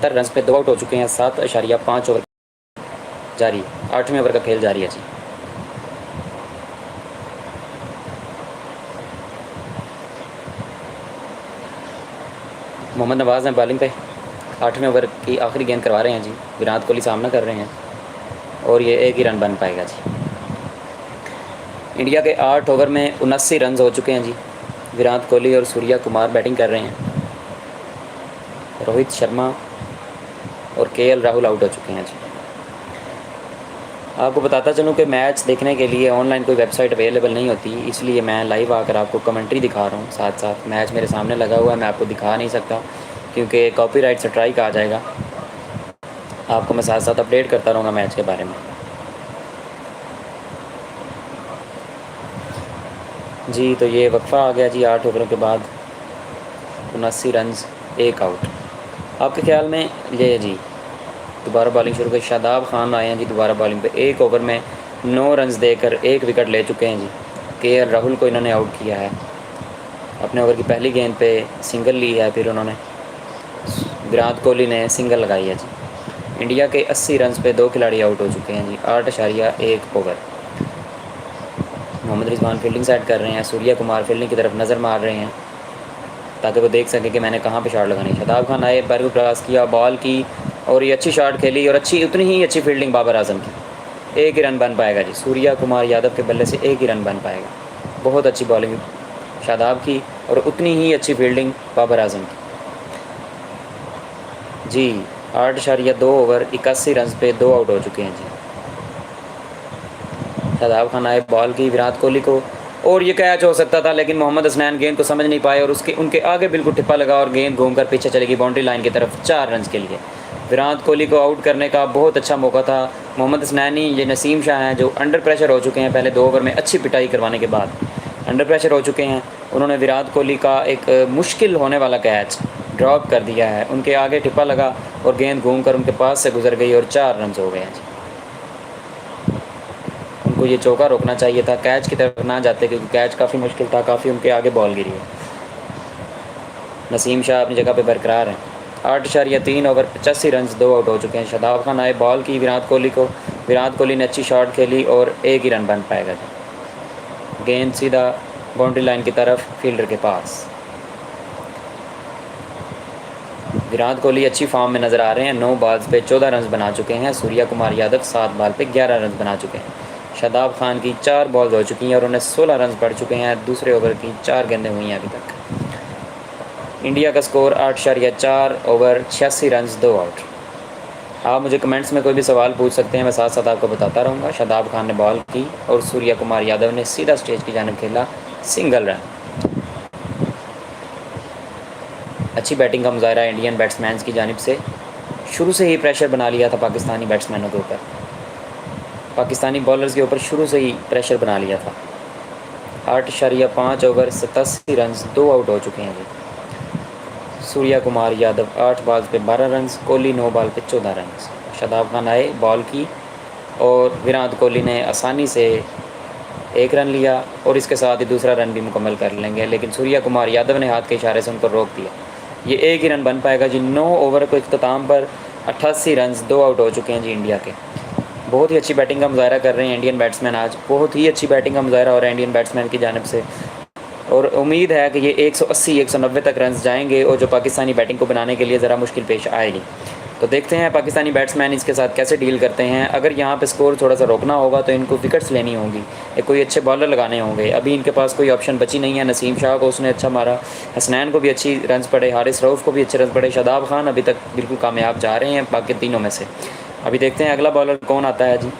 72 run पे 2 out हो चुके हैं। 7.5 ओवर जारी, 8वें ओवर का खेल जारी है जी। मोहम्मद नवाज़ हैं बॉलिंग पे, 8वें ओवर की आखिरी गेंद करवा रहे हैं जी। विराट कोहली सामना कर रहे हैं और ये एक ही रन बन पाएगा जी। इंडिया के 8 ओवर में 79 रन हो चुके हैं जी। विराट कोहली और सूर्या कुमार बैटिंग कर रहे हैं। रोहित शर्मा और केएल राहुल आउट हो चुके हैं जी। आपको बताता चलूँ कि मैच देखने के लिए ऑनलाइन कोई वेबसाइट अवेलेबल नहीं होती, इसलिए मैं लाइव आकर आपको कमेंट्री दिखा रहा हूँ। साथ साथ मैच मेरे सामने लगा हुआ है, मैं आपको दिखा नहीं सकता क्योंकि कॉपीराइट स्ट्राइक आ जाएगा। आपको मैं साथ साथ अपडेट करता रहूँगा मैच के बारे में जी। तो ये वक्फा आ गया जी 8 ओवरों के बाद, 79 रन, 1 आउट। आपके ख्याल में ये जी दोबारा बॉलिंग शुरू कर शादाब खान आए हैं जी दोबारा बॉलिंग पे। 1 ओवर में 9 रन देकर 1 विकेट ले चुके हैं जी। केएल राहुल को इन्होंने आउट किया है। अपने ओवर की पहली गेंद पे सिंगल ली है, फिर उन्होंने विराट कोहली ने सिंगल लगाई है जी। इंडिया के 80 रन पे 2 खिलाड़ी आउट हो चुके हैं जी। 8.1 over. Mohammad Rizwan fielding side कर रहे हैं, सूर्या कुमार फील्डिंग की तरफ नज़र मार रहे हैं ताकि वो देख सकें कि मैंने कहाँ पे शॉट लगानी है। शादाब खान आए, पैर को क्रॉस किया, बॉल की और ये अच्छी शॉट खेली और उतनी ही अच्छी फील्डिंग बाबर आजम की। 1 ही रन बन पाएगा जी। सूर्या कुमार यादव के बल्ले से 1 ही रन बन पाएगा। बहुत अच्छी बॉलिंग शादाब की और उतनी ही अच्छी फील्डिंग बाबर आजम की जी। 8.2 ओवर 81 रन पे 2 आउट हो चुके हैं जी। शादाब खान आए, बॉल की विराट कोहली को और ये कैच हो सकता था, लेकिन मोहम्मद हसनैन गेंद को समझ नहीं पाए और उनके आगे बिल्कुल टिप्पा लगा और गेंद घूमकर पीछे चलेगी बाउंड्री लाइन की तरफ 4 रन के लिए। विराट कोहली को आउट करने का बहुत अच्छा मौका था। मोहम्मद हसनैनी, ये नसीम शाह हैं जो अंडर प्रेशर हो चुके हैं। पहले 2 ओवर में अच्छी पिटाई करवाने के बाद अंडर प्रेशर हो चुके हैं। उन्होंने विराट कोहली का एक मुश्किल होने वाला कैच ड्रॉप कर दिया है। उनके आगे टिप्पा लगा और गेंद घूमकर उनके पास से गुजर गई और 4 रन हो गए हैं जी। उनको ये चौका रोकना चाहिए था, कैच की तरफ ना जाते क्योंकि कैच काफ़ी मुश्किल था, काफ़ी उनके आगे बॉल गिरी है। नसीम शाह अपनी जगह पे बरकरार हैं। 8.3 ओवर 85 रन, 2 आउट हो चुके हैं। शादाब खान आए, बॉल की विराट कोहली को, विराट कोहली ने अच्छी शॉट खेली और 1 ही रन बन पाएगा जी। गेंद सीधा बाउंड्री लाइन की तरफ फील्डर के पास। विराट कोहली अच्छी फॉर्म में नज़र आ रहे हैं। 9 बॉल्स पे 14 रन बना चुके हैं। सूर्या कुमार यादव 7 बॉल पे 11 रन बना चुके हैं। शादाब खान की 4 बॉल्स हो चुकी हैं और उन्हें 16 रन पड़ चुके हैं। दूसरे ओवर की 4 गेंदें हुई हैं अभी तक। इंडिया का स्कोर 8.4 ओवर 86 रन, 2 आउट। आप मुझे कमेंट्स में कोई भी सवाल पूछ सकते हैं, मैं साथ साथ आपको बताता रहूँगा। शादाब खान ने बॉल की और सूर्या कुमार यादव ने सीधा स्टेज की जानिब खेला सिंगल रन। अच्छी बैटिंग का मुजाहरा इंडियन बैट्समैन की जानिब से। शुरू से ही प्रेशर बना लिया था पाकिस्तानी बैट्समैनों के ऊपर, पाकिस्तानी बॉलर्स के ऊपर शुरू से ही प्रेशर बना लिया था। 8.5 ओवर 87 रन, 2 आउट हो चुके हैं जी। सूर्या कुमार यादव 8 बॉल पे 12 रन, कोहली 9 बॉल पे 14 रन। शादाब खान आए, बॉल की और विराट कोहली ने आसानी से 1 रन लिया और इसके साथ ही दूसरा रन भी मुकम्मल कर लेंगे, लेकिन सूर्या कुमार यादव ने हाथ के इशारे से उनको रोक दिया। ये 1 ही रन बन पाएगा जी। 9 ओवर को इख्तिताम पर 88 रन, 2 आउट हो चुके हैं जी इंडिया के। बहुत ही अच्छी बैटिंग का मुजाहरा कर रहे हैं इंडियन बैट्समैन। आज बहुत ही अच्छी बैटिंग का मुजाहरा हो रहा है इंडियन बैट्समैन की जानिब से और उम्मीद है कि ये 180-190 तक रन जाएंगे और जो पाकिस्तानी बैटिंग को बनाने के लिए ज़रा मुश्किल पेश आएगी। तो देखते हैं पाकिस्तानी बैट्समैन इसके साथ कैसे डील करते हैं। अगर यहाँ पे स्कोर थोड़ा सा रोकना होगा तो इनको विकेट्स लेनी होंगी या कोई अच्छे बॉलर लगाने होंगे। अभी इनके पास कोई ऑप्शन बची नहीं है। नसीम शाह को उसने अच्छा मारा, हसनैन को भी अच्छी रन पड़े, हारिस रऊफ़ को भी अच्छे रन पड़े। शादाब खान अभी तक बिल्कुल कामयाब जा रहे हैं बाकी तीनों में से। अभी देखते हैं अगला बॉलर कौन आता है जी।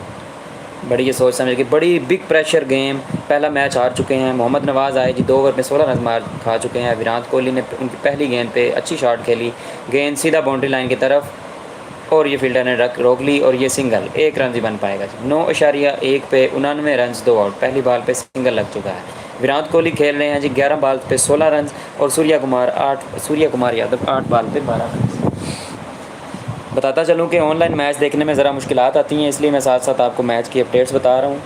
बड़ी ये सोच समझ के बड़ी बिग प्रेशर गेम, पहला मैच हार चुके हैं। मोहम्मद नवाज़ आए जी, 2 ओवर में 16 रन मार खा चुके हैं। विराट कोहली ने उनकी पहली गेंद पे अच्छी शॉट खेली, गेंद सीधा बाउंड्री लाइन की तरफ और ये फील्डर ने रोक ली और ये सिंगल, 1 रन ही बन पाएगा जी। 9.1 पे 99 रन, 2 आउट। पहली बॉल पे सिंगल लग चुका है। विराट कोहली खेल रहे हैं जी 11 बॉल पे 16 रन और सूर्या कुमार यादव 8 बॉल पे 12 रन। बताता चलूँ कि ऑनलाइन मैच देखने में ज़रा मुश्किलात आती हैं, इसलिए मैं साथ साथ आपको मैच की अपडेट्स बता रहा हूँ।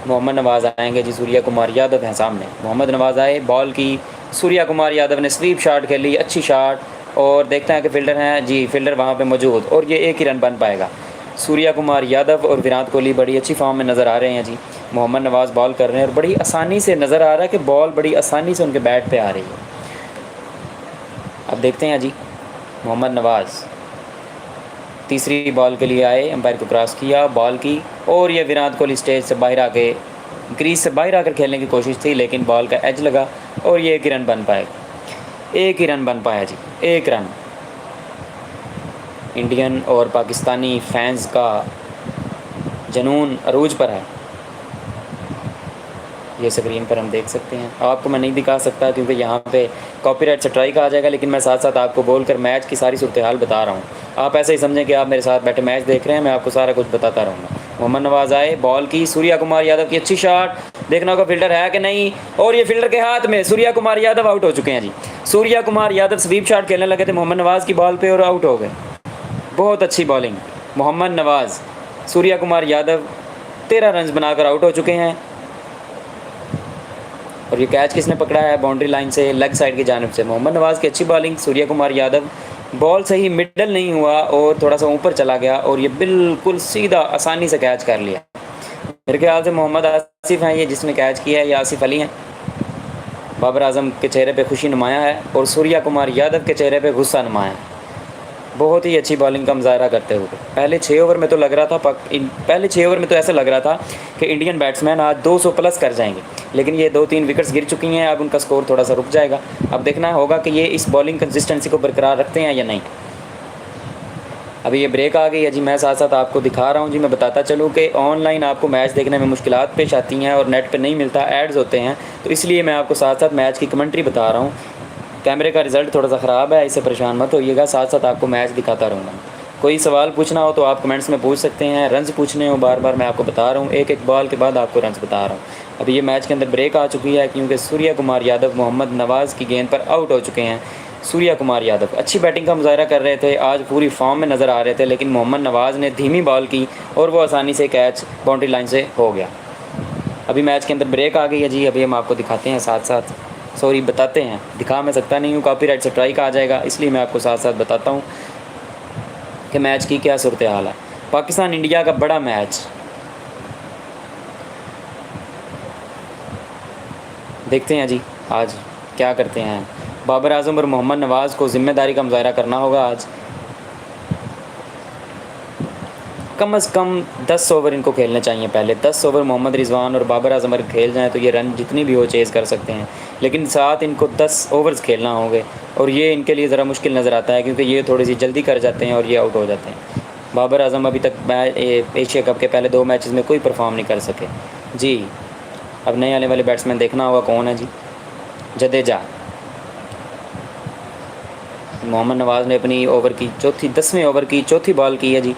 मोहम्मद नवाज़ आएंगे जी, सूर्या कुमार यादव हैं सामने। मोहम्मद नवाज़ आए, बॉल की, सूर्या कुमार यादव ने स्वीप शॉट खेली, अच्छी शॉट और देखते हैं कि फील्डर हैं जी, फील्डर वहाँ पे मौजूद, और ये एक ही रन बन पाएगा। सूर्या कुमार यादव और विराट कोहली बड़ी अच्छी फॉर्म में नज़र आ रहे हैं जी। मोहम्मद नवाज़ बॉल कर रहे हैं और बड़ी आसानी से नज़र आ रहा है कि बॉल बड़ी आसानी से उनके बैट पे आ रही है। अब देखते हैं जी, मोहम्मद नवाज़ तीसरी बॉल के लिए आए, अंपायर को क्रॉस किया, बॉल की, और ये विराट कोहली स्टेज से बाहर आके क्रीज से बाहर आकर खेलने की कोशिश थी, लेकिन बॉल का एज लगा और ये एक ही रन बन पाएगा। एक ही रन बन पाया जी, एक रन। इंडियन और पाकिस्तानी फैंस का जुनून अरूज पर है, ये स्क्रीन पर हम देख सकते हैं। आपको मैं नहीं दिखा सकता क्योंकि यहाँ पे कॉपीराइट स्ट्राइक आ जाएगा, लेकिन मैं साथ साथ आपको बोलकर मैच की सारी सूरत हाल बता रहा हूँ। आप ऐसे ही समझें कि आप मेरे साथ बैठे मैच देख रहे हैं, मैं आपको सारा कुछ बताता रहूँगा। मोहम्मद नवाज़ आए, बॉल की, सूर्या कुमार यादव की अच्छी शॉट, देखना होगा फील्डर है कि नहीं, और ये फील्डर के हाथ में, सूर्या कुमार यादव आउट हो चुके हैं जी। सूर्या कुमार यादव स्वीप शॉट खेलने लगे थे मोहम्मद नवाज़ की बॉल पर और आउट हो गए। बहुत अच्छी बॉलिंग मोहम्मद नवाज़। सूर्या कुमार यादव 13 रन बनाकर आउट हो चुके हैं, और ये कैच किसने पकड़ा है, बाउंड्री लाइन से लेग साइड की जानिब से। मोहम्मद नवाज़ की अच्छी बॉलिंग, सूर्या कुमार यादव बॉल सही मिडल नहीं हुआ और थोड़ा सा ऊपर चला गया, और ये बिल्कुल सीधा आसानी से कैच कर लिया। मेरे ख्याल से मोहम्मद आसिफ हैं ये जिसने कैच किया है, या आसिफ अली हैं। बाबर आजम के चेहरे पे खुशी नुमाया है और सूर्या कुमार यादव के चेहरे पे गुस्सा नुमाया है। बहुत ही अच्छी बॉलिंग का मुजाहरा करते हुए पहले 6 ओवर में तो लग रहा था पहले 6 ओवर में तो ऐसा लग रहा था कि इंडियन बैट्समैन आज 200 प्लस कर जाएंगे, लेकिन ये 2-3 विकेट्स गिर चुकी हैं, अब उनका स्कोर थोड़ा सा रुक जाएगा। अब देखना होगा कि ये इस बॉलिंग कंसिस्टेंसी को बरकरार रखते हैं या नहीं। अभी ये ब्रेक आ गई है जी, मैं साथ साथ आपको दिखा रहा हूँ जी। मैं बताता चलूँ कि ऑनलाइन आपको मैच देखने में मुश्किलात पेश आती हैं और नेट पे नहीं मिलता, एड्स होते हैं, तो इसलिए मैं आपको साथ साथ मैच की कमेंट्री बता रहा हूँ। कैमरे का रिज़ल्ट थोड़ा सा ख़राब है, इससे परेशान मत होइएगा, साथ साथ आपको मैच दिखाता रहूँगा। कोई सवाल पूछना हो तो आप कमेंट्स में पूछ सकते हैं, रन्स पूछने हो बार बार मैं आपको बता रहा हूँ, एक एक बॉल के बाद आपको रन्स बता रहा हूँ। अभी ये मैच के अंदर ब्रेक आ चुकी है क्योंकि सूर्या कुमार यादव मोहम्मद नवाज़ की गेंद पर आउट हो चुके हैं। सूर्या कुमार यादव अच्छी बैटिंग का मुजाहरा कर रहे थे, आज पूरी फॉर्म में नज़र आ रहे थे, लेकिन मोहम्मद नवाज़ ने धीमी बॉल की और वो आसानी से कैच बाउंड्री लाइन से हो गया। अभी मैच के अंदर ब्रेक आ गई है जी, अभी हम आपको दिखाते हैं साथ साथ, सॉरी बताते हैं, दिखा मैं सकता नहीं हूँ, कॉपीराइट स्ट्राइक आ जाएगा, इसलिए मैं आपको साथ साथ बताता हूँ कि मैच की क्या सूरत हाल है। पाकिस्तान इंडिया का बड़ा मैच, देखते हैं जी आज क्या करते हैं। बाबर आजम और मोहम्मद नवाज़ को ज़िम्मेदारी का मुजाहरा करना होगा आज। कम से कम 10 ओवर इनको खेलने चाहिए पहले। 10 ओवर मोहम्मद रिजवान और बाबर आजम अगर खेल जाएँ तो ये रन जितनी भी हो चेज़ कर सकते हैं, लेकिन साथ इनको 10 ओवर्स खेलना होंगे, और ये इनके लिए ज़रा मुश्किल नज़र आता है क्योंकि ये थोड़ी सी जल्दी कर जाते हैं और ये आउट हो जाते हैं। बाबर आजम अभी तक एशिया कप के पहले 2 मैचेस में कोई परफॉर्म नहीं कर सके जी। अब नए आने वाले बैट्समैन देखना होगा कौन है जी। जडेजा। मोहम्मद नवाज़ ने अपनी ओवर की 10वें ओवर की चौथी बॉल की है जी।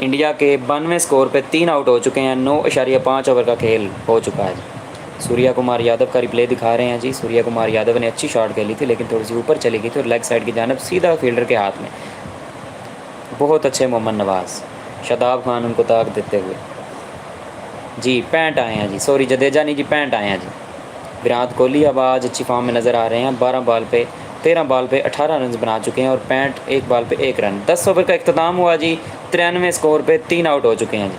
इंडिया के 92वें स्कोर पे 3 आउट हो चुके हैं, 9.5 ओवर का खेल हो चुका है जी। सूर्या कुमार यादव का रिप्ले दिखा रहे हैं जी। सूर्या कुमार यादव ने अच्छी शॉट खेली थी, लेकिन थोड़ी सी ऊपर चली गई थी और लेग साइड की जानब सीधा फील्डर के हाथ में। बहुत अच्छे मोहम्मद नवाज़, शादाब खान उनको ताक देते हुए जी। 65 आए हैं जी, सॉरी जडेजा नहीं जी, 65 आए हैं जी। विराट कोहली अब आज अच्छी फॉर्म में नज़र आ रहे हैं, 13 बॉल पे 18 रन बना चुके हैं और 65 एक बॉल पे 1 रन। 10 ओवर का इख्तिताम हुआ जी, 93 स्कोर पे 3 आउट हो चुके हैं जी।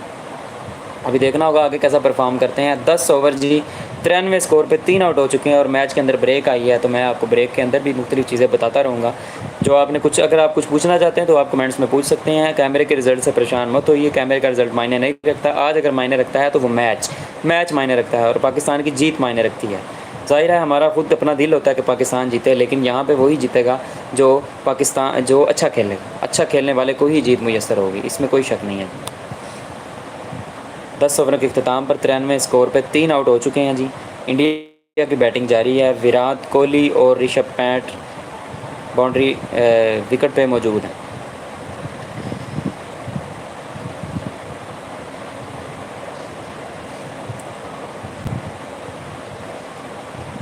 अभी देखना होगा आगे कैसा परफॉर्म करते हैं। 10 ओवर जी, 93 स्कोर पे 3 आउट हो चुके हैं और मैच के अंदर ब्रेक आई है, तो मैं आपको ब्रेक के अंदर भी मुख्तलिफ चीज़ें बताता रहूँगा। जो आपने अगर आप कुछ पूछना चाहते हैं तो आप कमेंट्स में पूछ सकते हैं। कैमरे के रिज़ल्ट से परेशान मत होइए, कैमरे का रिज़ल्ट मायने नहीं रखता। आज अगर मायने रखता है तो वो मैच मायने रखता है और पाकिस्तान की जीत मायने रखती है। ज़ाहिर है हमारा खुद अपना दिल होता है कि पाकिस्तान जीते, लेकिन यहाँ पे वही जीतेगा जो अच्छा खेलेगा। अच्छा खेलने वाले को ही जीत मुयस्सर होगी, इसमें कोई शक नहीं है। 10 ओवर के इख्तिताम पर 93 स्कोर पे 3 आउट हो चुके हैं जी। इंडिया की बैटिंग जारी है। विराट कोहली और ऋषभ पंत बाउंड्री विकेट पे मौजूद हैं।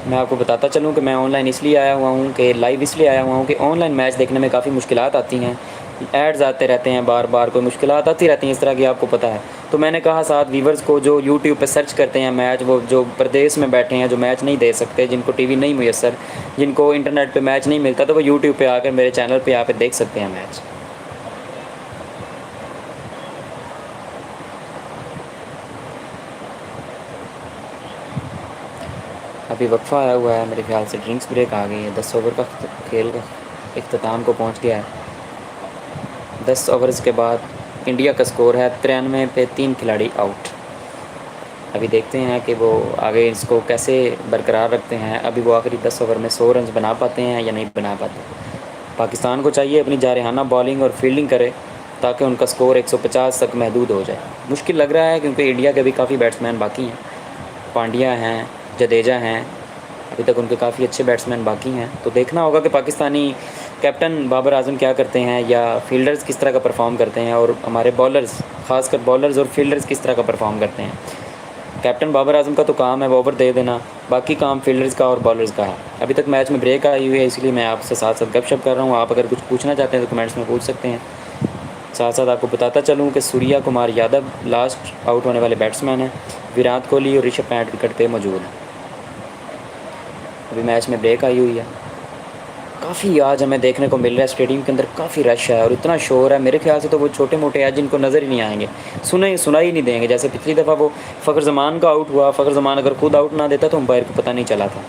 मैं आपको बताता चलूँ कि मैं ऑनलाइन इसलिए आया हुआ हूँ कि लाइव इसलिए आया हुआ हूँ कि ऑनलाइन मैच देखने में काफ़ी मुश्किलात आती हैं, एड्स आते रहते हैं, बार बार कोई मुश्किलात आती रहती हैं इस तरह की, आपको पता है। तो मैंने कहा साथ व्यूवर्स को जो यूट्यूब पे सर्च करते हैं मैच, वो जो प्रदेश में बैठे हैं, जो मैच नहीं दे सकते, जिनको टीवी नहीं मुयसर, जिनको इंटरनेट पे मैच नहीं मिलता, तो वो यूट्यूब पे आकर मेरे चैनल पे यहाँ पे देख सकते हैं मैच। अभी वक्फा आया हुआ है, मेरे ख्याल से ड्रिंक्स ब्रेक आ गई है। 10 ओवर का खेल का इख्तिताम को पहुंच गया है। 10 ओवर्स के बाद इंडिया का स्कोर है 93 पे 3 खिलाड़ी आउट। अभी देखते हैं कि वो आगे इसको कैसे बरकरार रखते हैं। अभी वो आखिरी 10 ओवर में 100 रन बना पाते हैं या नहीं बना पाते। पाकिस्तान को चाहिए अपनी जारहाना बॉलिंग और फील्डिंग करे ताकि उनका स्कोर 150 तक महदूद हो जाए। मुश्किल लग रहा है क्योंकि इंडिया के भी काफ़ी बैट्समैन बाकी हैं। पांड्या हैं, जडेजा हैं, अभी तक उनके काफ़ी अच्छे बैट्समैन बाकी हैं। तो देखना होगा कि पाकिस्तानी कैप्टन बाबर आजम क्या करते हैं या फील्डर्स किस तरह का परफॉर्म करते हैं, और हमारे बॉलर्स, ख़ासकर बॉलर्स और फील्डर्स किस तरह का परफॉर्म करते हैं। कैप्टन बाबर आजम का तो काम है ओवर दे देना, बाकी काम फील्डर्स का और बॉलर्स का है। अभी तक मैच में ब्रेक आई हुई है, इसलिए मैं आपसे साथ साथ गपशप कर रहा हूँ। आप अगर कुछ पूछना चाहते हैं तो कमेंट्स में पूछ सकते हैं। साथ साथ आपको बताता चलूँ कि सूर्या कुमार यादव लास्ट आउट होने वाले बैट्समैन हैं। विराट कोहली और ऋषभ पंत विकेट पे मौजूद हैं। अभी मैच में ब्रेक आई हुई है। काफ़ी आज हमें देखने को मिल रहा है, स्टेडियम के अंदर काफ़ी रश है और इतना शोर है। मेरे ख्याल से तो वो छोटे मोटे हैं जिनको नज़र ही नहीं आएंगे, सुनाई नहीं देंगे। जैसे पिछली दफ़ा वो फ़खर जमान का आउट हुआ, फ़खर जमान अगर खुद आउट ना देता तो अंपायर को पता नहीं चला था,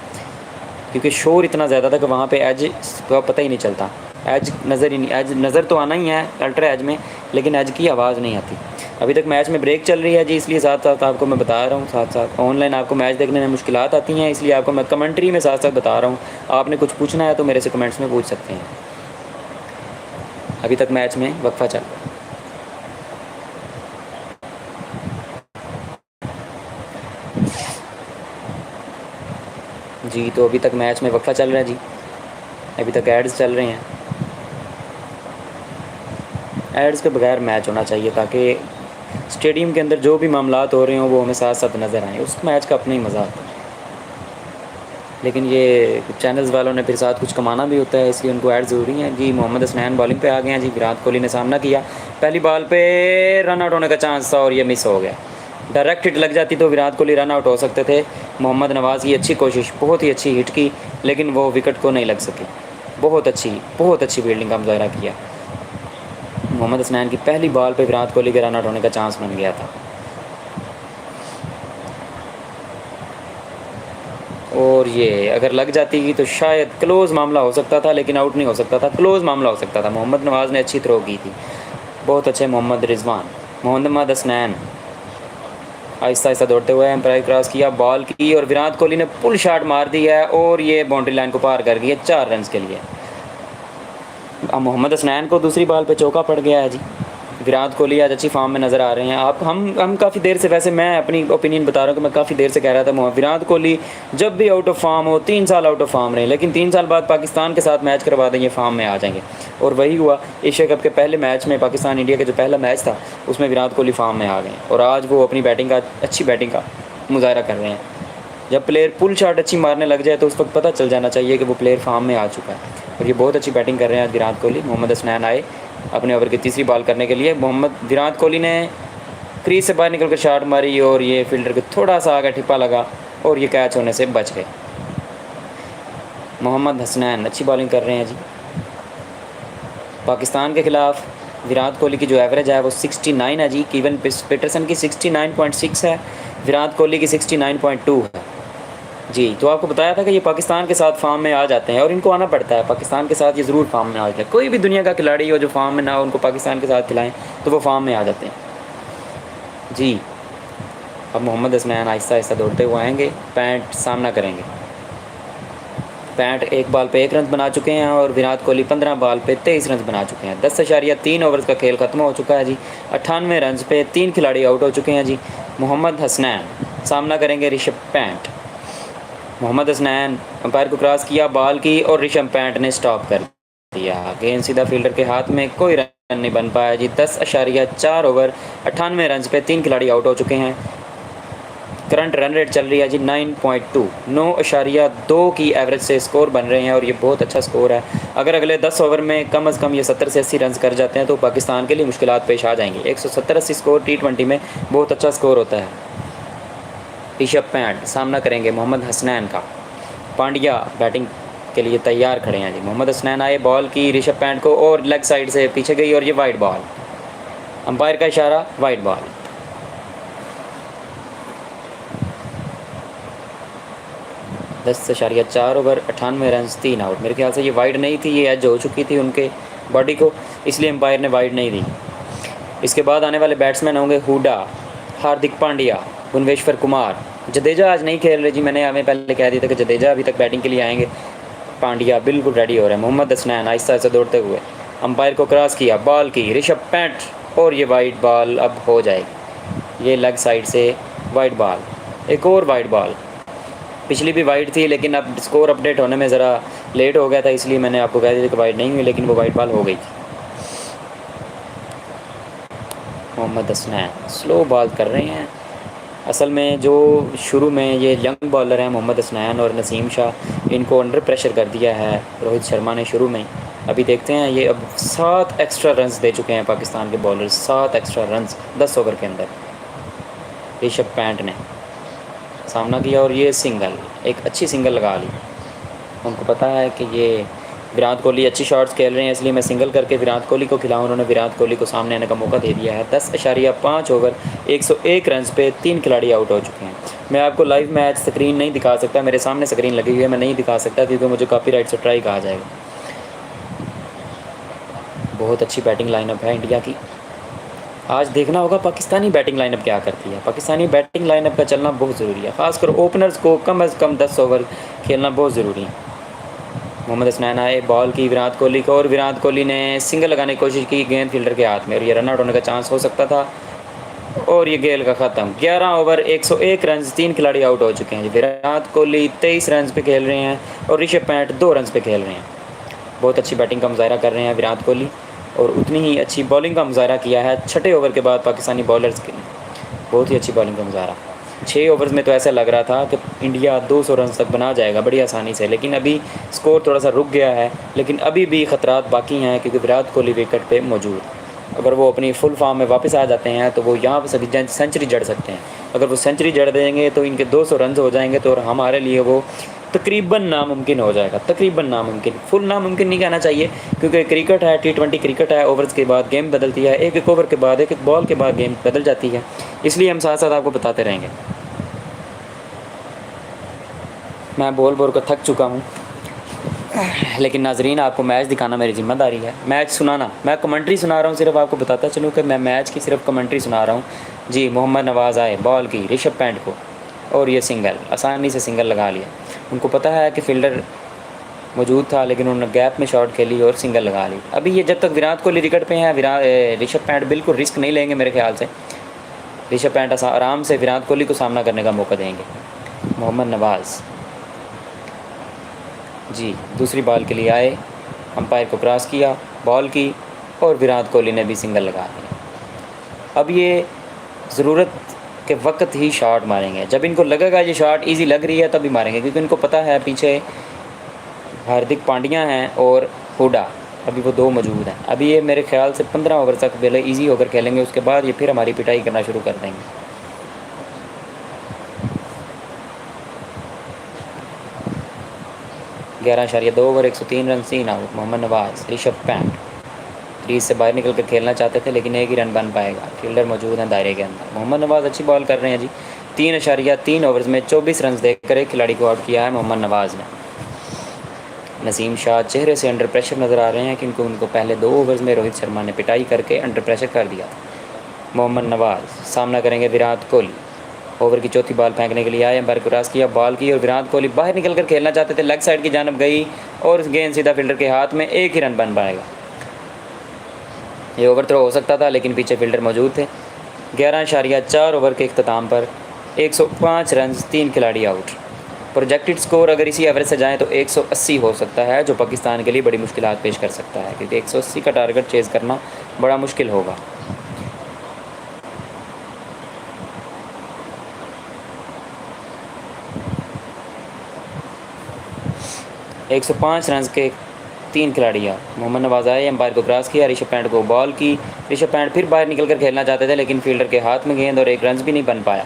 क्योंकि शोर इतना ज़्यादा था कि वहाँ पे एज का पता ही नहीं चलता। एज नज़र ही नहीं, एज नज़र तो आना ही है अल्ट्रा एज में, लेकिन एज की आवाज़ नहीं आती। अभी तक मैच में ब्रेक चल रही है जी, इसलिए साथ साथ आपको मैं बता रहा हूँ। साथ साथ ऑनलाइन आपको मैच देखने में मुश्किलात आती हैं, इसलिए आपको मैं कमेंट्री में साथ साथ बता रहा हूँ। आपने कुछ पूछना है तो मेरे से कमेंट्स में पूछ सकते हैं। अभी तक मैच में वक्फा चल रहा है जी। तो अभी तक मैच में वक्फा चल रहा है जी। अभी तक एड्स चल रहे हैं। एड्स के बगैर मैच होना चाहिए ताकि स्टेडियम के अंदर जो भी मामलात हो रहे हों वो हमें साथ साथ नज़र आएँ। उस मैच का अपना ही मज़ा आता है, लेकिन ये चैनल्स वालों ने फिर साथ कुछ कमाना भी होता है, इसलिए उनको ऐड ज़रूरी है जी। मोहम्मद हसनैन बॉलिंग पे आ गए हैं जी। विराट कोहली ने सामना किया, पहली बॉल पे रन आउट होने का चांस था और ये मिस हो गया। डायरेक्ट हिट लग जाती तो विराट कोहली रन आउट हो सकते थे। मोहम्मद नवाज़ की अच्छी कोशिश, बहुत ही अच्छी हिट की, लेकिन वो विकेट को नहीं लग सकी। बहुत अच्छी फील्डिंग का मुजाहरा किया। मोहम्मद हसनैन की पहली बॉल पे विराट कोहली के रन आउट होने का चांस बन गया था, और ये अगर लग जाती तो शायद क्लोज़ मामला हो सकता था, लेकिन आउट नहीं हो सकता था, क्लोज़ मामला हो सकता था। मोहम्मद नवाज़ ने अच्छी थ्रो की थी, बहुत अच्छे मोहम्मद रिजवान। मोहम्मद हसनैन आहिस्ता आहिस्ता दौड़ते हुए एम्पायर क्रॉस किया, बॉल की, और विराट कोहली ने पुल शॉट मार दी है और ये बाउंड्री लाइन को पार कर गई है 4 रन के लिए। अब मोहम्मद हसनैन को दूसरी बॉल पे चौका पड़ गया है जी। विराट कोहली आज अच्छी फॉर्म में नज़र आ रहे हैं। आप हम काफ़ी देर से, वैसे मैं अपनी ओपिनियन बता रहा हूँ कि मैं काफ़ी देर से कह रहा था विराट कोहली जब भी आउट ऑफ फॉर्म हो, 3 साल आउट ऑफ फॉर्म रहे, लेकिन 3 साल बाद पाकिस्तान के साथ मैच करवा देंगे, फॉर्म में आ जाएंगे। और वही हुआ एशिया कप के पहले मैच में। पाकिस्तान इंडिया का जो पहला मैच था उसमें विराट कोहली फॉर्म में आ गए, और आज वो अपनी अच्छी बैटिंग का मुजाहरा कर रहे हैं। जब प्लेयर पुल शॉट अच्छी मारने लग जाए तो उस वक्त पता चल जाना चाहिए कि वो प्लेयर फॉर्म में आ चुका है, और ये बहुत अच्छी बैटिंग कर रहे हैं आज विराट कोहली। मोहम्मद हसनैन आए अपने ओवर की तीसरी बॉल करने के लिए। विराट कोहली ने क्रीज से बाहर निकल कर शॉट मारी और ये फील्डर को थोड़ा सा आगे ठिप्पा लगा और ये कैच होने से बच गए। मोहम्मद हसनैन अच्छी बॉलिंग कर रहे हैं जी। पाकिस्तान के ख़िलाफ़ विराट कोहली की जो एवरेज है वो 69 है जी। कीवन पीटरसन की 69.6 है, विराट कोहली की 69.2 है जी। तो आपको बताया था कि ये पाकिस्तान के साथ फॉर्म में आ जाते हैं, और इनको आना पड़ता है पाकिस्तान के साथ, ये ज़रूर फॉर्म में आ जाते हैं। कोई भी दुनिया का खिलाड़ी हो जो फॉर्म में ना हो, उनको पाकिस्तान के साथ खिलाएं तो वो फॉर्म में आ जाते हैं जी। अब मोहम्मद हसनैन आहिस्ता आहिस्ता दौड़ते हुए आएंगे, पैंट सामना करेंगे। पैंट 1 बॉल पे 1 रन बना चुके हैं और विराट कोहली 15 बॉल पे 23 रन बना चुके हैं। 10.3 ओवर्स का खेल ख़त्म हो चुका है जी। 98 रन पे 3 खिलाड़ी आउट हो चुके हैं जी। मोहम्मद हसनैन सामना करेंगे ऋषभ पंत। मोहम्मद हसनैन अंपायर को क्रॉस किया, बॉल की, और ऋषभ पंत ने स्टॉप कर दिया। गेंद सीधा फील्डर के हाथ में, कोई रन नहीं बन पाया जी। 10.4 ओवर 98 रन पे 3 खिलाड़ी आउट हो चुके हैं। करंट रन रेट चल रही है जी 9.2, 9.2 की एवरेज से स्कोर बन रहे हैं और ये बहुत अच्छा स्कोर है। अगर अगले 10 ओवर में कम से कम ये 70 से 80 रन कर जाते हैं तो पाकिस्तान के लिए मुश्किलात पेश आ जाएंगी। 170-80 स्कोर T20 में बहुत अच्छा स्कोर होता है। ऋषभ पंत सामना करेंगे मोहम्मद हसनैन का। पांड्या बैटिंग के लिए तैयार खड़े हैं जी। मोहम्मद हसनैन आए, बॉल की ऋषभ पंत को और लेग साइड से पीछे गई और ये वाइड बॉल, अंपायर का इशारा वाइड बॉल। दस इशारिया 4 ओवर 98 रन 3 आउट। मेरे ख्याल से ये वाइड नहीं थी, ये एज हो चुकी थी उनके बॉडी को, इसलिए अंपायर ने वाइड नहीं दी। इसके बाद आने वाले बैट्समैन होंगे हुडा, हार्दिक पांड्या, भुवनेश्वर कुमार। जडेजा आज नहीं खेल रहे जी, मैंने हमें पहले कह दिया था कि जडेजा अभी तक बैटिंग के लिए आएंगे। पांड्या बिल्कुल रेडी हो रहे हैं। मोहम्मद हसनैन आहिस्ता आहिस्ता दौड़ते हुए अंपायर को क्रॉस किया, बॉल की ऋषभ पंत और ये वाइड बॉल अब हो जाएगी। ये लेग साइड से वाइड बॉल, एक और वाइड बॉल। पिछली भी वाइड थी लेकिन अब स्कोर अपडेट होने में ज़रा लेट हो गया था, इसलिए मैंने आपको कह दिया कि वाइड नहीं हुई, लेकिन वो वाइड बॉल हो गई थी। मोहम्मद हसनैन स्लो बॉल कर रहे हैं। असल में जो शुरू में ये यंग बॉलर हैं मोहम्मद हसनैन और नसीम शाह, इनको अंडर प्रेशर कर दिया है रोहित शर्मा ने शुरू में। अभी देखते हैं, ये अब 7 एक्स्ट्रा रन्स दे चुके हैं पाकिस्तान के बॉलर, 7 एक्स्ट्रा रन्स 10 ओवर के अंदर। ऋषभ पंत ने सामना किया और ये सिंगल, एक अच्छी सिंगल लगा ली। उनको पता है कि ये विराट कोहली अच्छी शॉट्स खेल रहे हैं, इसलिए मैं सिंगल करके विराट कोहली को खिलाऊँ। उन्होंने विराट कोहली को सामने आने का मौका दे दिया है। 10.5 ओवर 101 रन पे 3 खिलाड़ी आउट हो चुके हैं। मैं आपको लाइव मैच स्क्रीन नहीं दिखा सकता, मेरे सामने स्क्रीन लगी हुई है, मैं नहीं दिखा सकता क्योंकि मुझे कॉपीराइट से स्ट्राइक आ जाएगा। बहुत अच्छी बैटिंग लाइनअप है इंडिया की। आज देखना होगा पाकिस्तानी बैटिंग लाइनअप क्या करती है। पाकिस्तानी बैटिंग लाइनअप का चलना बहुत ज़रूरी है, खासकर ओपनर्स को कम से कम 10 ओवर खेलना बहुत ज़रूरी है। मोहम्मद हसनैन आए, बॉल की विराट कोहली को और विराट कोहली ने सिंगल लगाने की कोशिश की, गेंद फील्डर के हाथ में और ये रन आउट होने का चांस हो सकता था और ये गेल का ख़त्म। 11 ओवर 101 रन, 3 खिलाड़ी आउट हो चुके हैं। विराट कोहली 23 रन पे खेल रहे हैं और ऋषभ पंत 2 रन पे खेल रहे हैं। बहुत अच्छी बैटिंग का मुजाहरा कर रहे हैं विराट कोहली और उतनी ही अच्छी बॉलिंग का मुजाहरा किया है 6ठे ओवर के बाद पाकिस्तानी बॉलर्स के। बहुत ही अच्छी बॉलिंग का मुजाहरा। 6 ओवर्स में तो ऐसा लग रहा था कि इंडिया 200 रन तक बना जाएगा बड़ी आसानी से, लेकिन अभी स्कोर थोड़ा सा रुक गया है। लेकिन अभी भी ख़तरात बाकी हैं क्योंकि विराट कोहली विकेट पे मौजूद। अगर वो अपनी फुल फॉर्म में वापस आ जाते हैं तो वो यहाँ पर सभी सेंचुरी जड़ सकते हैं। अगर वो सेंचुरी जड़ देंगे तो इनके 200 रन हो जाएंगे तो हमारे लिए वो तकरीबन नामुमकिन हो जाएगा। तकरीबन नामुमकिन, फुल नामुमकिन नहीं कहना चाहिए क्योंकि क्रिकेट है, T20 क्रिकेट है, ओवर्स के बाद गेम बदलती है, एक ओवर के बाद एक बॉल के बाद गेम बदल जाती है, इसलिए हम साथ साथ आपको बताते रहेंगे। मैं बोल बोल कर थक चुका हूँ, लेकिन नाजरीन आपको मैच दिखाना मेरी ज़िम्मेदारी है, मैच सुनाना। मैं कमेंट्री सुना रहा हूँ, सिर्फ आपको बताता चलूँ कि मैं मैच की सिर्फ कमेंट्री सुना रहा हूँ जी। मोहम्मद नवाज़ आए, बॉल की ऋषभ पंत को और ये सिंगल, आसानी से सिंगल लगा लिया। उनको पता है कि फील्डर मौजूद था लेकिन उन्होंने गैप में शॉट खेली और सिंगल लगा ली। अभी ये जब तक विराट कोहली विकेट पे हैं, ऋषभ पंत बिल्कुल रिस्क नहीं लेंगे मेरे ख्याल से। ऋषभ पंत आराम से विराट कोहली को सामना करने का मौका देंगे। मोहम्मद नवाज़ जी दूसरी बॉल के लिए आए, अंपायर को क्रॉस किया, बॉल की और विराट कोहली ने भी सिंगल लगा दिया। अब ये ज़रूरत के वक्त ही शॉट मारेंगे, जब इनको लगेगा ये शॉट इजी लग रही है तभी मारेंगे, क्योंकि इनको पता है पीछे हार्दिक पांड्या हैं और हुडा, अभी वो 2 मौजूद हैं। अभी ये मेरे ख्याल से 15 ओवर तक पहले ईजी होकर खेलेंगे, उसके बाद ये फिर हमारी पिटाई करना शुरू कर देंगे। 11.2 ओवर 103 रन 3 आउट। मोहम्मद नवाज़, ऋषभ पंत क्रीज से बाहर निकल कर खेलना चाहते थे लेकिन एक ही रन बन पाएगा, फील्डर मौजूद हैं दायरे के अंदर। मोहम्मद नवाज़ अच्छी बॉल कर रहे हैं जी। 3.3 ओवर्स में 24 रन देकर एक खिलाड़ी को आउट किया है मोहम्मद नवाज़ ने। नसीम शाह चेहरे से अंडर प्रेशर नज़र आ रहे हैं क्योंकि उनको पहले 2 ओवर्स में रोहित शर्मा ने पिटाई करके अंडर प्रेशर कर दिया। मोहम्मद नवाज़ सामना करेंगे विराट कोहली। ओवर की चौथी बॉल फेंकने के लिए आए, अंपायर को क्रॉस किया, बॉल की और विराट कोहली बाहर निकल कर खेलना चाहते थे, लेग साइड की जानब गई और गेंद सीधा फील्डर के हाथ में, एक ही रन बन पाएगा। ये ओवर थ्रो हो सकता था लेकिन पीछे फील्डर मौजूद थे। 11.4 ओवर के इख्तिताम पर 105 रन 3 खिलाड़ी आउट। प्रोजेक्टेड स्कोर अगर इसी एवरेज से जाएँ तो 180 हो सकता है, जो पाकिस्तान के लिए बड़ी मुश्किलात पेश कर सकता है क्योंकि 180 का टारगेट चेज़ करना बड़ा मुश्किल होगा। 105 रन के 3 खिलाड़ी आउट। मोहम्मद नवाज आए, एम्पायर को क्रॉस किया, ऋषभ पंत को बॉल की। ऋषभ पंत फिर बाहर निकल कर खेलना चाहते थे, लेकिन फील्डर के हाथ में गेंद और एक रन भी नहीं बन पाया।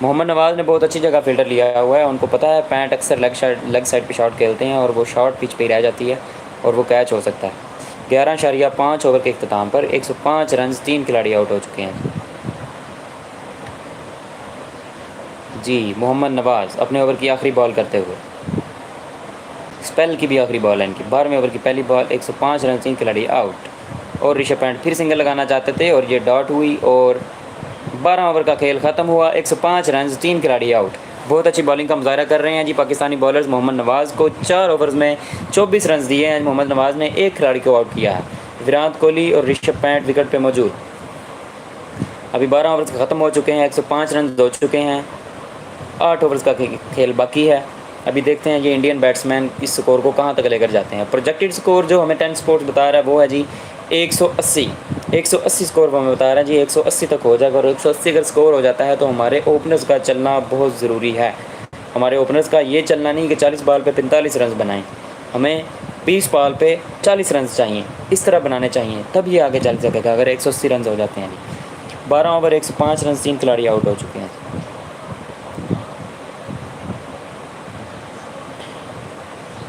मोहम्मद नवाज ने बहुत अच्छी जगह फील्डर लिया हुआ है, उनको पता है पैंट अक्सर लेग साइड पे शॉट खेलते हैं और वो शॉट पिच पे ही रह जाती है और वो कैच हो सकता है। 11.5 ओवर के इख्तिताम पर 105 रन 3 खिलाड़ी आउट हो चुके हैं। जी, मोहम्मद नवाज अपने ओवर की आखिरी बॉल करते हुए, स्पेल की भी आखिरी बॉल है इनकी, 12वें ओवर की पहली बॉल, 105 रन 3 खिलाड़ी आउट। और ऋषभ पंत फिर सिंगल लगाना चाहते थे और ये डॉट हुई और 12 ओवर का खेल ख़त्म हुआ। 105 रन 3 खिलाड़ी आउट। बहुत अच्छी बॉलिंग का मुजाहरा कर रहे हैं जी पाकिस्तानी बॉलर्स। मोहम्मद नवाज़ को 4 ओवर्स में 24 रन दिए हैं। मोहम्मद नवाज़ ने एक खिलाड़ी को आउट किया है। विराट कोहली और ऋषभ पंत विकेट पे मौजूद। अभी 12 ओवर्स ख़त्म हो चुके हैं, 105 रन हो चुके हैं, 8 ओवर्स का खेल बाकी है। अभी देखते हैं ये इंडियन बैट्समैन इस स्कोर को कहाँ तक लेकर जाते हैं। प्रोजेक्टेड स्कोर जो हमें 10 स्पोर्ट्स बता रहा है वो है जी 180 स्कोर वो हमें बता रहा है जी 180 तक हो जाएगा। और 180 अगर स्कोर हो जाता है तो हमारे ओपनर्स का चलना बहुत ज़रूरी है। हमारे ओपनर्स का ये चलना नहीं कि 40 बॉल पे 45 रन बनाएं, हमें 20 बॉल पे 40 रन चाहिए, इस तरह बनाने चाहिए, तब ये आगे चल सकेगा। अगर 180 रन हो जाते हैं जी। 12 ओवर 105 रन 3 खिलाड़ी आउट हो चुके हैं।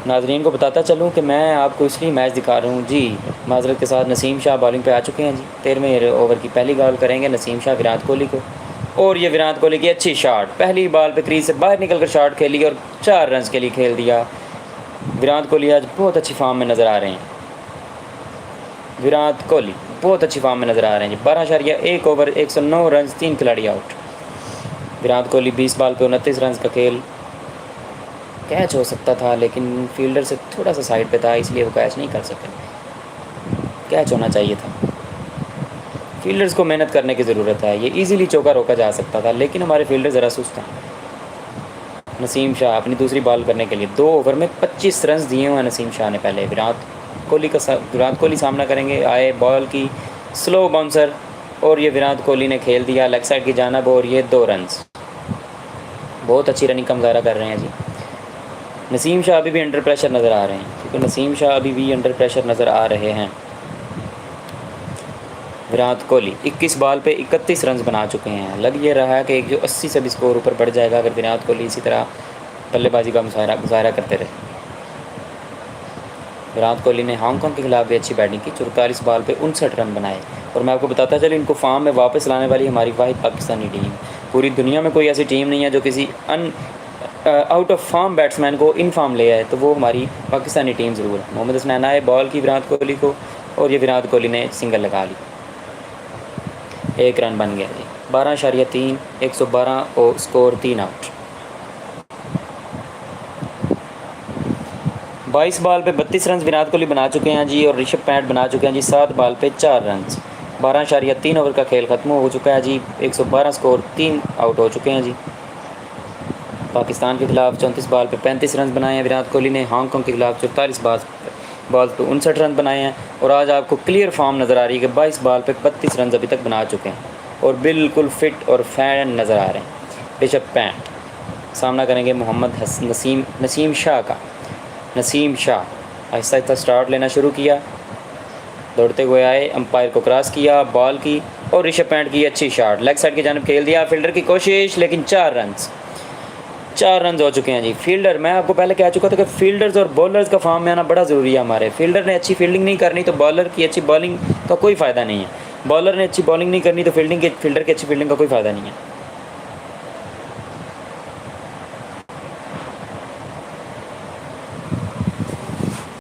नाजरीन को बताता चलूँ कि मैं आपको इसलिए मैच दिखा रहा हूँ जी। माजरत के साथ नसीम शाह बॉलिंग पे आ चुके हैं जी। 13वें ओवर की पहली बॉल करेंगे नसीम शाह विराट कोहली को। और ये विराट कोहली की अच्छी शॉट, पहली बॉल पे क्रीज से बाहर निकल कर शॉट खेली और 4 रन के लिए खेल दिया। विराट कोहली आज बहुत अच्छी फॉर्म में नज़र आ रहे हैं। विराट कोहली बहुत अच्छी फॉर्म में नज़र आ रहे हैं जी। 12.1 ओवर 109 रन 3 खिलाड़ी आउट। विराट कोहली 20 बॉल पे 29 रन का खेल। कैच हो सकता था लेकिन फील्डर से थोड़ा सा साइड पे था, इसलिए वो कैच नहीं कर सके। कैच होना चाहिए था। फील्डर्स को मेहनत करने की ज़रूरत है। ये इजीली चौका रोका जा सकता था, लेकिन हमारे फील्डर ज़रा सुस्त हैं। नसीम शाह अपनी दूसरी बॉल करने के लिए 2 ओवर में 25 रन दिए हुए हैं नसीम शाह ने। पहले विराट कोहली सामना करेंगे। आए बॉल की स्लो बाउंसर और ये विराट कोहली ने खेल दिया लेग साइड की जानब और ये 2 रन। बहुत अच्छी रनिंग का मुजाहरा कर रहे हैं जी। नसीम शाह अभी भी अंडर प्रेशर नज़र आ रहे हैं, क्योंकि नसीम शाह अभी भी अंडर प्रेशर नज़र आ रहे हैं। विराट कोहली 21 बॉल पे 31 रन बना चुके हैं। लग ये रहा है कि 180 से भी स्कोर ऊपर बढ़ जाएगा अगर विराट कोहली इसी तरह बल्लेबाजी का मुजाहरा करते रहे। विराट कोहली ने हांगकॉन्ग के खिलाफ भी अच्छी बैटिंग की। 44 बॉल पे 59 रन बनाए। और मैं आपको बताता चलूँ, इनको फॉर्म में वापस लाने वाली हमारी वाहिद पाकिस्तानी टीम। पूरी दुनिया में कोई ऐसी टीम नहीं है जो किसी आउट ऑफ फॉर्म बैट्समैन को इन फॉर्म ले आए, तो वो हमारी पाकिस्तानी टीम ज़रूर है। मोहम्मद हसनैन आए, बॉल की विराट कोहली को और ये विराट कोहली ने सिंगल लगा ली। 1 रन बन गया जी। 12.3 112 और स्कोर 3 आउट। 22 बॉल पे 32 रन विराट कोहली बना चुके हैं जी। और ऋषभ पंत बना चुके हैं जी 7 बॉल पे 4 रन। 12.3 ओवर का खेल ख़त्म हो चुका है जी। 112 स्कोर 3 आउट हो चुके हैं जी। पाकिस्तान के खिलाफ 34 बॉल पे 35 रन बनाए हैं विराट कोहली ने। हांगकॉन्ग के खिलाफ 44 बॉल पे 59 रन बनाए हैं। और आज आपको क्लियर फॉर्म नज़र आ रही है कि 22 बॉल पे 32 रन अभी तक बना चुके हैं और बिल्कुल फिट और फैन नज़र आ रहे हैं। ऋषभ पंत सामना करेंगे नसीम शाह का। नसीम शाह आहिस्ता आहिस्ता स्टार्ट लेना शुरू किया, दौड़ते हुए आए, अंपायर को क्रॉस किया, बॉल की और ऋषभ पंत की अच्छी शॉट, लेग साइड की जानब खेल दिया। फील्डर की कोशिश, लेकिन 4 रन हो चुके हैं जी। फील्डर, मैं आपको पहले कह चुका था कि फील्डर्स और बॉलर्स का फॉर्म में आना बड़ा ज़रूरी है। हमारे फील्डर ने अच्छी फील्डिंग नहीं करनी तो बॉलर की अच्छी बॉलिंग का कोई फ़ायदा नहीं है। बॉलर ने अच्छी बॉलिंग नहीं करनी तो फील्डर की अच्छी फील्डिंग का कोई फ़ायदा नहीं है।